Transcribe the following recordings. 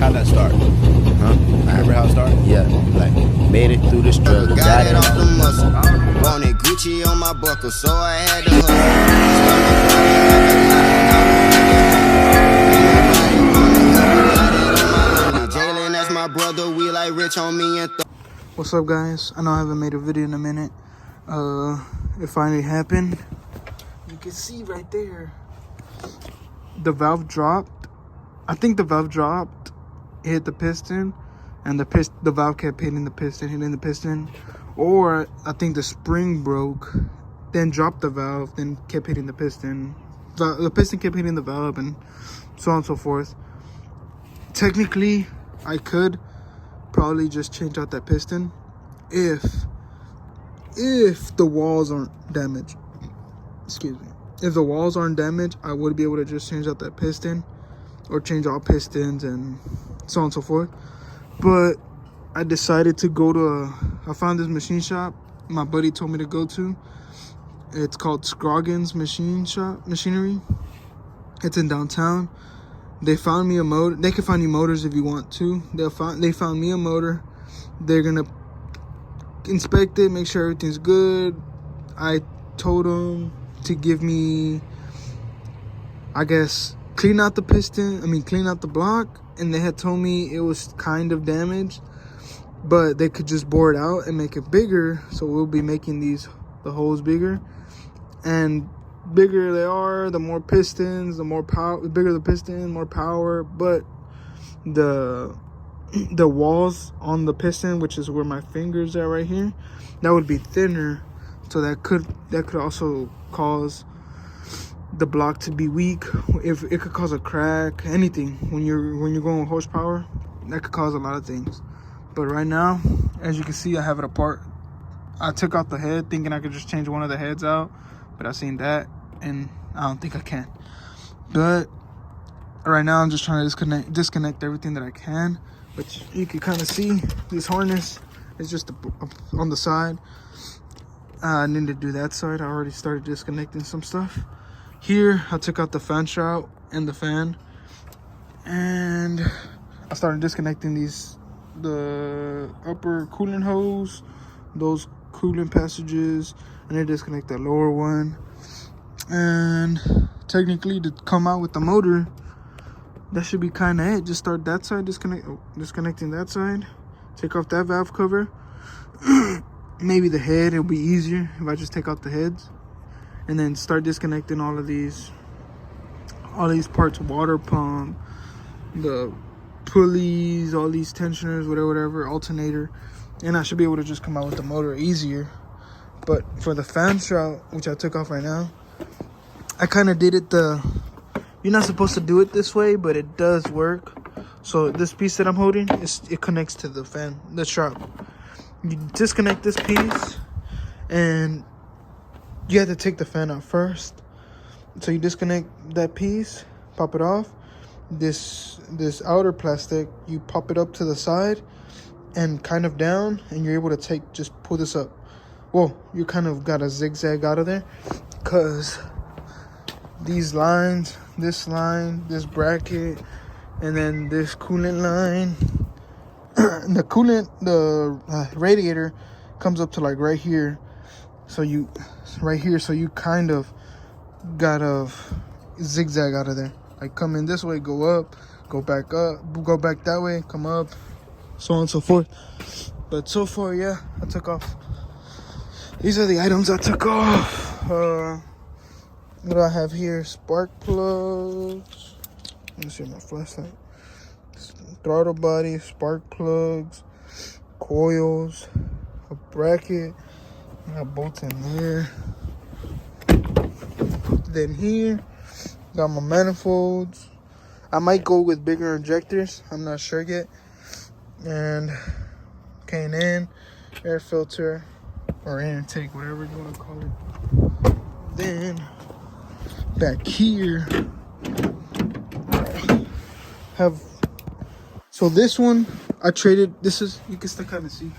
how'd that start? Huh? Remember how it started? Yeah, like made it through the struggle. Got it off the muscle. Wanted Gucci on my buckle, so I had to hustle. Jalen, that's my brother. We like rich on me and What's up, guys? I know I haven't made a video in a minute. It finally happened. You can see right there. The valve dropped. I think the valve dropped, hit the piston, and the valve kept hitting the piston. Or I think the spring broke, then dropped the valve, then kept hitting the piston. The piston kept hitting the valve, and so on and so forth. Technically, I could probably just change out that piston if the walls aren't damaged. Excuse me. If the walls aren't damaged, I would be able to just change out that piston or change all pistons and so on and so forth. But I decided to go to I found this machine shop my buddy told me to go to. It's called Scroggins Machinery. It's in downtown. They found me a motor. They can find you motors if you want to. They found me a motor. They're gonna inspect it, make sure everything's good. I told them to give me, I guess, clean out the block, and they had told me it was kind of damaged, but they could just bore it out and make it bigger. So we'll be making the holes bigger, and bigger they are, the more pistons, the more power. The bigger the piston, more power. But the walls on the piston, which is where my fingers are right here, that would be thinner, so that could also cause the block to be weak. If it could cause a crack, anything when you're going with horsepower, that could cause a lot of things. But right now, as you can see, I have it apart. I took out the head thinking I could just change one of the heads out, but I seen that and I don't think I can. But right now I'm just trying to disconnect everything that I can. But you can kind of see this harness is just on the side. I need to do that side. I already started disconnecting some stuff. Here I took out the fan shroud and the fan, and I started disconnecting the upper coolant hose, those coolant passages, and then disconnect that lower one. And technically, to come out with the motor, that should be kind of it. Just start that side, disconnecting that side, take off that valve cover. Maybe the head, it'll be easier if I just take out the heads, and then start disconnecting all these parts, water pump, the pulleys, all these tensioners, whatever, alternator, and I should be able to just come out with the motor easier. But for the fan shroud, which I took off right now, I kind of did it you're not supposed to do it this way, but it does work. So this piece that I'm holding, it connects to the shroud. You disconnect this piece, and you have to take the fan out first. So you disconnect that piece, pop it off. This outer plastic, you pop it up to the side and kind of down, and you're able to just pull this up. Well, you kind of got a zigzag out of there, because these lines, this line, this bracket, and then this coolant line, the radiator comes up to like right here. So you kind of gotta zigzag out of there. Like come in this way, go up, go back that way, come up, so on and so forth. But so far, yeah, I took off. These are the items I took off. What do I have here? Spark plugs. Let me see my flashlight. Throttle body, spark plugs, coils, a bracket. I got bolts in there. Then here, got my manifolds. I might go with bigger injectors. I'm not sure yet. And K&N, air filter, or air intake, whatever you want to call it. Then back here, so this one I traded. You can still kind of see.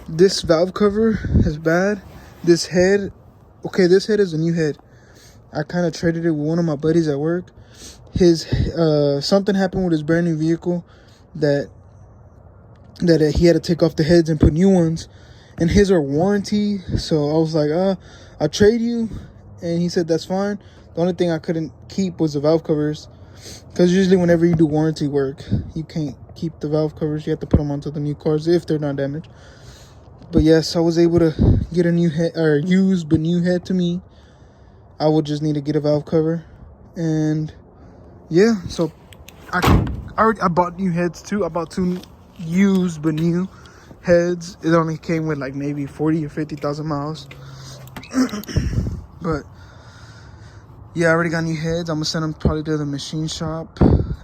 This valve cover is bad. This head is a new head. I kind of traded it with one of my buddies at work. his something happened with his brand new vehicle that he had to take off the heads and put new ones, and his are warranty. So I was like, I'll trade you, and he said that's fine. The only thing I couldn't keep was the valve covers, because usually whenever you do warranty work, you can't keep the valve covers. You have to put them onto the new cars if they're not damaged. But yes, I was able to get a new head, or used but new head to me. I would just need to get a valve cover, and yeah, so I bought new heads too. I bought 2 used but new heads. It only came with like maybe 40 or 50,000 miles. But yeah, I already got new heads. I'm gonna send them probably to the machine shop,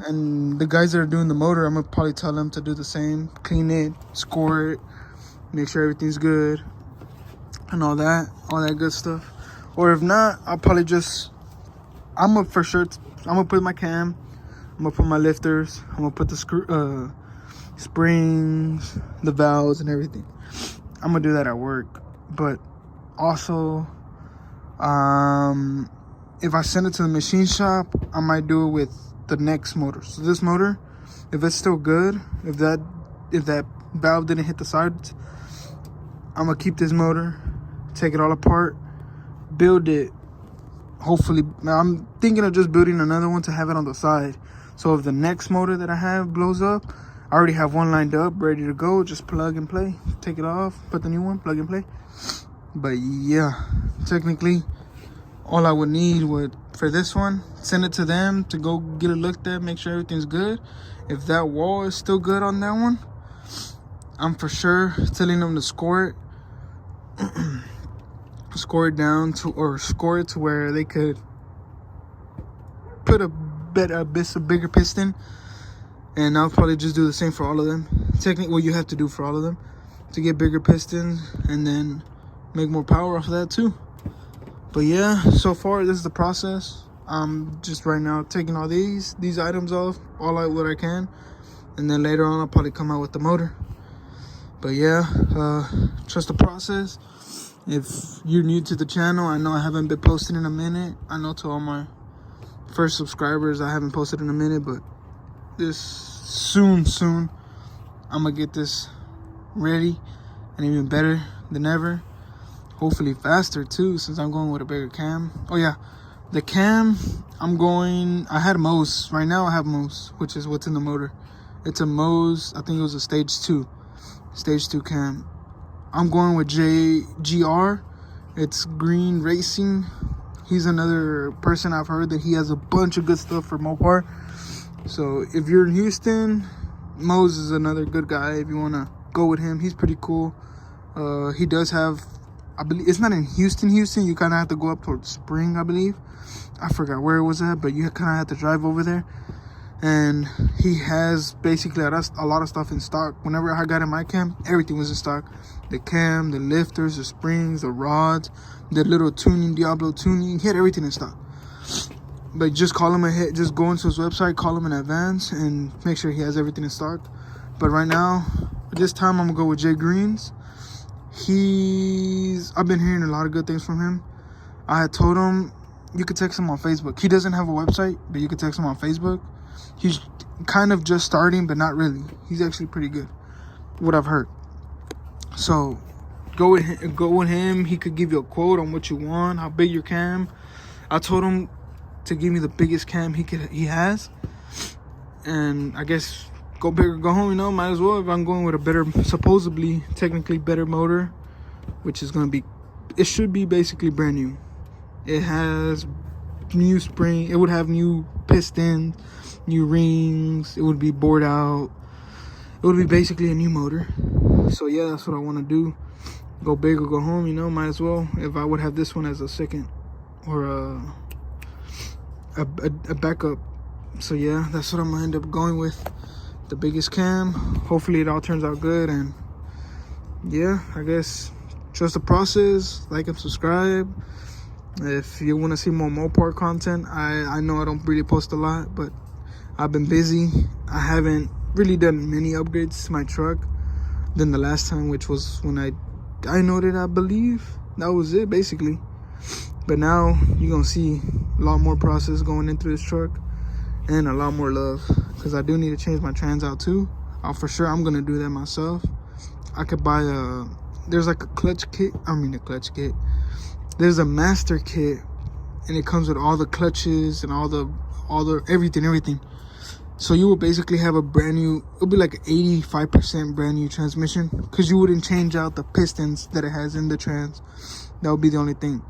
and the guys that are doing the motor, I'm gonna probably tell them to do the same, clean it, score it, make sure everything's good and all that good stuff. Or if not, I'll probably just, I'm gonna put my cam, I'm gonna put my lifters, I'm gonna put the springs, the valves and everything. I'm gonna do that at work. But also, if I send it to the machine shop, I might do it with the next motor. So this motor, if it's still good, if that valve didn't hit the sides, I'm gonna keep this motor, take it all apart, build it. Hopefully, I'm thinking of just building another one to have it on the side. So if the next motor that I have blows up, I already have one lined up, ready to go. Just plug and play. Take it off, put the new one, plug and play. But yeah, technically, all I would need for this one, send it to them to go get it looked at, make sure everything's good. If that wall is still good on that one, I'm for sure telling them to score it. Score it down to, or score it to where they could put a bigger piston, and I'll probably just do the same for all of them. Technically, what you have to do for all of them to get bigger pistons, and then make more power off of that too. But yeah, so far this is the process. I'm just right now taking all these items off, what I can, and then later on I'll probably come out with the motor. But yeah, trust the process. If you're new to the channel, I know I haven't been posting in a minute. I know to all my first subscribers, I haven't posted in a minute, but this soon, I'm gonna get this ready and even better than ever. Hopefully faster too, since I'm going with a bigger cam. Oh yeah, the cam, I had Mose. Right now I have Mose, which is what's in the motor. It's a Mose, I think it was a stage 2 cam. I'm going with JGR. It's Green Racing. He's another person I've heard that he has a bunch of good stuff for Mopar. So if you're in Houston, Mose is another good guy. If you want to go with him, he's pretty cool. He does have, I believe, it's not in Houston. You kind of have to go up towards Spring, I believe. I forgot where it was at, but you kind of have to drive over there. And he has basically a lot of stuff in stock. Whenever I got in my cam, everything was in stock. The cam, the lifters, the springs, the rods, the little tuning, Diablo tuning. He had everything in stock. But just call him ahead. Just go into his website, call him in advance, and make sure he has everything in stock. But right now, this time I'm gonna go with Jay Greens. I've been hearing a lot of good things from him. I had told him you could text him on Facebook. He doesn't have a website, but you could text him on Facebook. He's kind of just starting, but not really. He's actually pretty good, what I've heard. So go with him. He could give you a quote on what you want, how big your cam. I told him to give me the biggest cam he has, and I guess go big or go home. You know, might as well. If I'm going with a better, supposedly technically better motor, which is gonna be, it should be basically brand new. It has new spring. It would have new pistons, new rings. It would be bored out. It would be basically a new motor. So yeah, that's what I want to do. Go big or go home, you know, might as well. If I would have this one as a second or a backup. So yeah, that's what I'm gonna end up going with. The biggest cam. Hopefully it all turns out good, and yeah, I guess trust the process, like and subscribe. If you want to see more Mopar content, I know I don't really post a lot, but I've been busy. I haven't really done many upgrades to my truck than the last time, which was when I noted, I believe. That was it, basically. But now you're going to see a lot more process going into this truck. and a lot more love, because I do need to change my trans out too. For sure I'm gonna do that myself. I could buy there's like a clutch kit. There's a master kit, and it comes with all the clutches and all the everything. So you will basically have a brand new, it'll be like 85% brand new transmission, because you wouldn't change out the pistons that it has in the trans. That would be the only thing.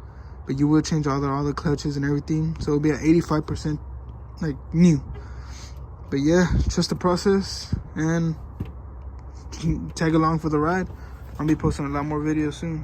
But you will change all the clutches and everything. So it'll be at 85% like new. But yeah, trust the process and tag along for the ride. I'll be posting a lot more videos soon.